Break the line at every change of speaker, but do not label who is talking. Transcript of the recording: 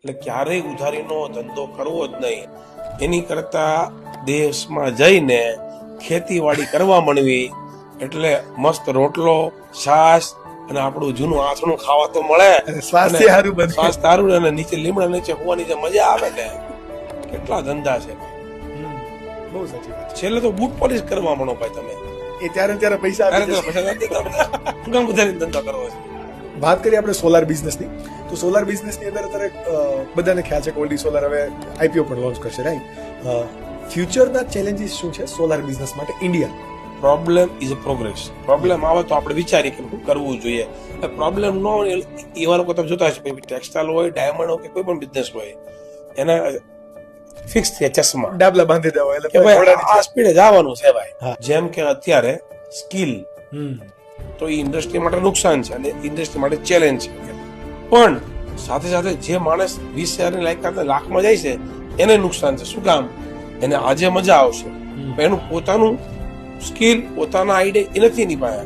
એટલે ક્યારેય ઉધારીનો ધંધો કરવો જ નહીં. એની કરતા દેશમાં જઈને ખેતીવાડી કરવા માંડવી, એટલે મસ્ત રોટલો, છાશ અને આપણું જૂનું આથણું ખાવા તો મળે,
સ્વાસ્થ્ય સારું બને.
સ્વાસ્થ્ય સારું, અને નીચે લીમડા નીચે હોવાની જે મજા આવે ને, કેટલા ધંધા છે.
બહુ સાચી વાત
છેલ્લે તો બૂટ પોલિશ કરવા માંડો ભાઈ તમે.
છે. એ ત્યારે ને ત્યારે પૈસા
ત્યારે
આપી
તો પૈસા નથી કરતા. ઘણા બધા ધંધો કરવો છે.
દેશે. વાત કરીએ આપણે સોલાર બિઝનેસની, તો સોલાર બિઝનેસની અંદર અત્યારે બધાને ખ્યાલ છે કે ઓલડી સોલાર હવે આઈપીઓ પણ લોન્ચ કરશે, રાઈટ? ફ્યુચરના ચેલેન્જીસ શું છે સોલાર બિઝનેસ માટે India?
Problem is a progress. Problem આવે તો આપણે વિચારીએ કે શું કરવું જોઈએ. પ્રોબ્લેમ ન હોય એવા લોકો તમે જોતા હશો, ટેક્સટાઇલ હોય, ડાયમંડ હોય કે કોઈ પણ બિઝનેસ હોય, એના ફિક્સ થયા ચશ્મા
ડાબલા બાંધી દેવા એટલે
કે ભાઈ
ઘોડાની
આ સ્પીડે જવાનું છે ભાઈ.
હા.
જેમ કે અત્યારે સ્કિલ
હમ.
તો એ ઇન્ડસ્ટ્રી માટે નુકસાન છે અને ઇન્ડસ્ટ્રી માટે ચેલેન્જ છે. પણ સાથે સાથે જે માણસ 20,000 લાયકાત લાખમાં જાય છે એને નુકસાન છે. શું કામ? એને આજે મજા આવશે, પણ એનું પોતાનું સ્કિલ, પોતાના આઈડિયા એ નથી એની પાસે.